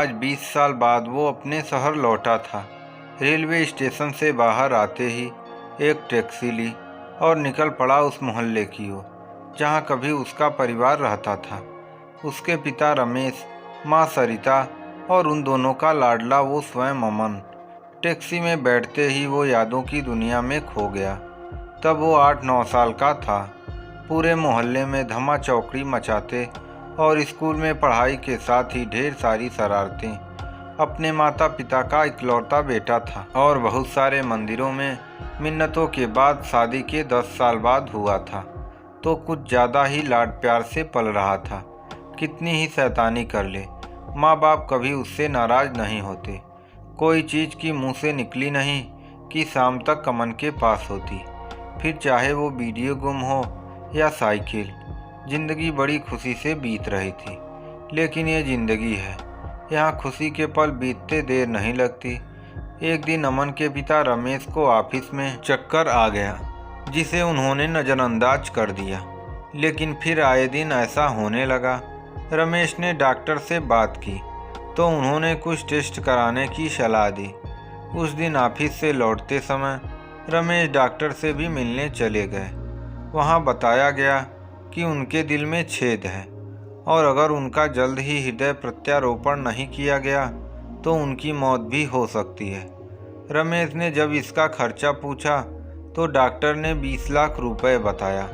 आज 20 साल बाद वो अपने शहर लौटा था। रेलवे स्टेशन से बाहर आते ही एक टैक्सी ली और निकल पड़ा उस मोहल्ले की ओर जहाँ कभी उसका परिवार रहता था। उसके पिता रमेश, माँ सरिता और उन दोनों का लाडला वो स्वयं अमन। टैक्सी में बैठते ही वो यादों की दुनिया में खो गया। तब वो 8-9 साल का था। पूरे मोहल्ले में धमा चौकड़ी मचाते और स्कूल में पढ़ाई के साथ ही ढेर सारी शरारतें। अपने माता पिता का इकलौता बेटा था और बहुत सारे मंदिरों में मिन्नतों के बाद शादी के 10 साल बाद हुआ था, तो कुछ ज़्यादा ही लाड प्यार से पल रहा था। कितनी ही शैतानी कर ले, माँ बाप कभी उससे नाराज़ नहीं होते। कोई चीज़ की मुंह से निकली नहीं कि शाम तक अमन के पास होती, फिर चाहे वो वीडियो गेम हो या साइकिल। ज़िंदगी बड़ी खुशी से बीत रही थी। लेकिन ये ज़िंदगी है, यहाँ खुशी के पल बीतते देर नहीं लगती। एक दिन अमन के पिता रमेश को ऑफिस में चक्कर आ गया, जिसे उन्होंने नज़रअंदाज कर दिया। लेकिन फिर आए दिन ऐसा होने लगा। रमेश ने डॉक्टर से बात की तो उन्होंने कुछ टेस्ट कराने की सलाह दी। उस दिन ऑफिस से लौटते समय रमेश डॉक्टर से भी मिलने चले गए। वहाँ बताया गया कि उनके दिल में छेद है और अगर उनका जल्द ही हृदय प्रत्यारोपण नहीं किया गया तो उनकी मौत भी हो सकती है। रमेश ने जब इसका खर्चा पूछा तो डॉक्टर ने 20 लाख रुपए बताया।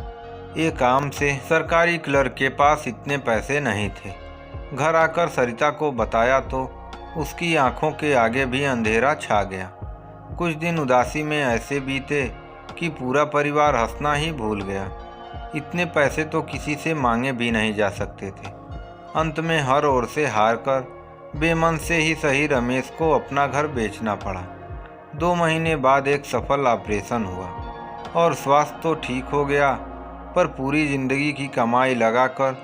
एक आम से सरकारी क्लर्क के पास इतने पैसे नहीं थे। घर आकर सरिता को बताया तो उसकी आंखों के आगे भी अंधेरा छा गया। कुछ दिन उदासी में ऐसे बीते कि पूरा परिवार हंसना ही भूल गया। इतने पैसे तो किसी से मांगे भी नहीं जा सकते थे। अंत में हर ओर से हार कर बेमन से ही सही रमेश को अपना घर बेचना पड़ा। 2 महीने बाद एक सफल ऑपरेशन हुआ और स्वास्थ्य तो ठीक हो गया, पर पूरी जिंदगी की कमाई लगाकर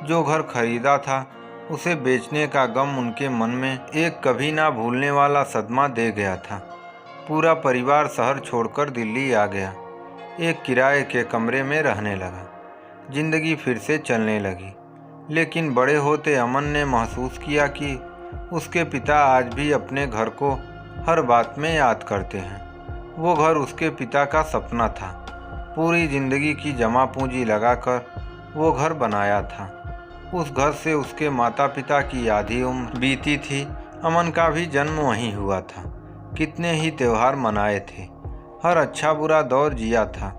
जो घर खरीदा था उसे बेचने का गम उनके मन में एक कभी ना भूलने वाला सदमा दे गया था। पूरा परिवार शहर छोड़कर दिल्ली आ गया। एक किराए के कमरे में रहने लगा। जिंदगी फिर से चलने लगी। लेकिन बड़े होते अमन ने महसूस किया कि उसके पिता आज भी अपने घर को हर बात में याद करते हैं। वो घर उसके पिता का सपना था। पूरी जिंदगी की जमा पूंजी लगाकर वो घर बनाया था। उस घर से उसके माता पिता की आधी उम्र बीती थी। अमन का भी जन्म वहीं हुआ था। कितने ही त्योहार मनाए थे, हर अच्छा बुरा दौर जिया था।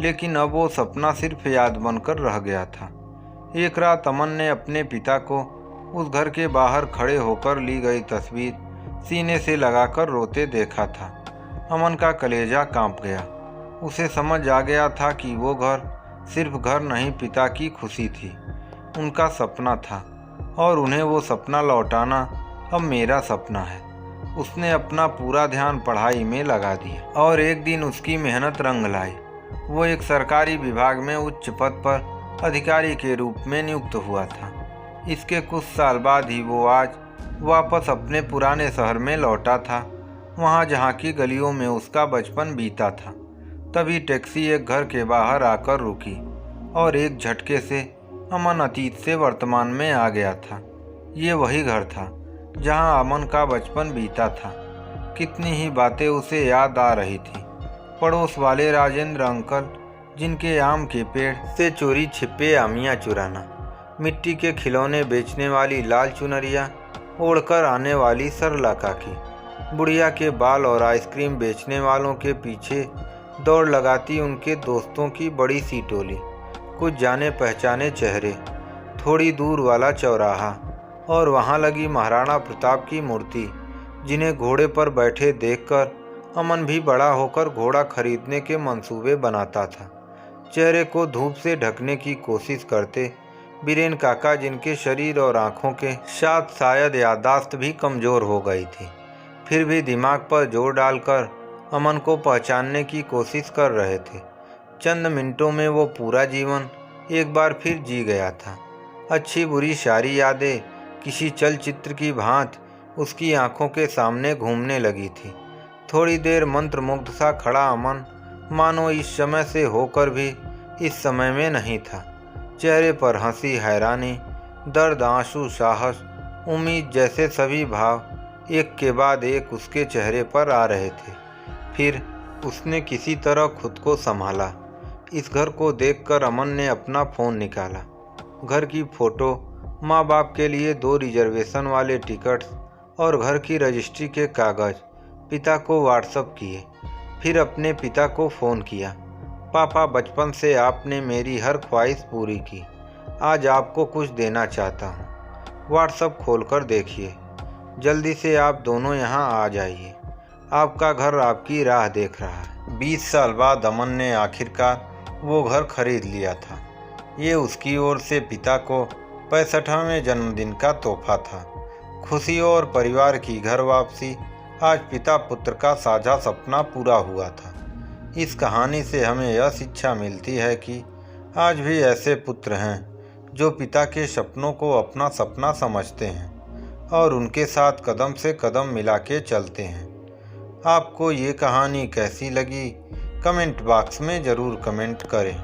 लेकिन अब वो सपना सिर्फ याद बनकर रह गया था। एक रात अमन ने अपने पिता को उस घर के बाहर खड़े होकर ली गई तस्वीर सीने से लगाकर रोते देखा था। अमन का कलेजा कांप गया। उसे समझ आ गया था कि वो घर सिर्फ घर नहीं, पिता की खुशी थी, उनका सपना था और उन्हें वो सपना लौटाना अब मेरा सपना है। उसने अपना पूरा ध्यान पढ़ाई में लगा दिया और एक दिन उसकी मेहनत रंग लाई। वो एक सरकारी विभाग में उच्च पद पर अधिकारी के रूप में नियुक्त हुआ था। इसके कुछ साल बाद ही वो आज वापस अपने पुराने शहर में लौटा था, वहाँ जहाँ की गलियों में उसका बचपन बीता था। तभी टैक्सी एक घर के बाहर आकर रुकी और एक झटके से अमन अतीत से वर्तमान में आ गया था। ये वही घर था जहाँ अमन का बचपन बीता था। कितनी ही बातें उसे याद आ रही थी। पड़ोस वाले राजेंद्र अंकल, जिनके आम के पेड़ से चोरी छिपे आमियाँ चुराना, मिट्टी के खिलौने बेचने वाली लाल चुनरिया ओढ़कर आने वाली सरला काकी, बुढ़िया के बाल और आइसक्रीम बेचने वालों के पीछे दौड़ लगाती उनके दोस्तों की बड़ी सी टोली, कुछ जाने पहचाने चेहरे, थोड़ी दूर वाला चौराहा और वहाँ लगी महाराणा प्रताप की मूर्ति, जिन्हें घोड़े पर बैठे देखकर अमन भी बड़ा होकर घोड़ा खरीदने के मंसूबे बनाता था। चेहरे को धूप से ढकने की कोशिश करते बीरेन काका, जिनके शरीर और आँखों के साथ शायद याददाश्त भी कमज़ोर हो गई थी, फिर भी दिमाग पर जोर डालकर अमन को पहचानने की कोशिश कर रहे थे। चंद मिनटों में वो पूरा जीवन एक बार फिर जी गया था। अच्छी बुरी सारी यादें किसी चलचित्र की भांति उसकी आंखों के सामने घूमने लगी थी। थोड़ी देर मंत्रमुग्ध सा खड़ा अमन मानो इस समय से होकर भी इस समय में नहीं था। चेहरे पर हंसी, हैरानी, दर्द, आंसू, साहस, उम्मीद जैसे सभी भाव एक के बाद एक उसके चेहरे पर आ रहे थे। फिर उसने किसी तरह खुद को संभाला। इस घर को देखकर अमन ने अपना फ़ोन निकाला। घर की फ़ोटो, माँ बाप के लिए 2 रिजर्वेशन वाले टिकट्स और घर की रजिस्ट्री के कागज़ पिता को व्हाट्सएप किए। फिर अपने पिता को फ़ोन किया। पापा, बचपन से आपने मेरी हर ख्वाहिश पूरी की। आज आपको कुछ देना चाहता हूँ। व्हाट्सएप खोलकर देखिए। जल्दी से आप दोनों यहाँ आ जाइए। आपका घर आपकी राह देख रहा है। 20 साल बाद अमन ने आखिरकार वो घर खरीद लिया था। ये उसकी ओर से पिता को 65वें जन्मदिन का तोहफा था। खुशियों और परिवार की घर वापसी आज पिता पुत्र का साझा सपना पूरा हुआ था। इस कहानी से हमें यह शिक्षा मिलती है कि आज भी ऐसे पुत्र हैं जो पिता के सपनों को अपना सपना समझते हैं और उनके साथ कदम से कदम मिला के चलते हैं। आपको ये कहानी कैसी लगी, कमेंट बॉक्स में ज़रूर कमेंट करें।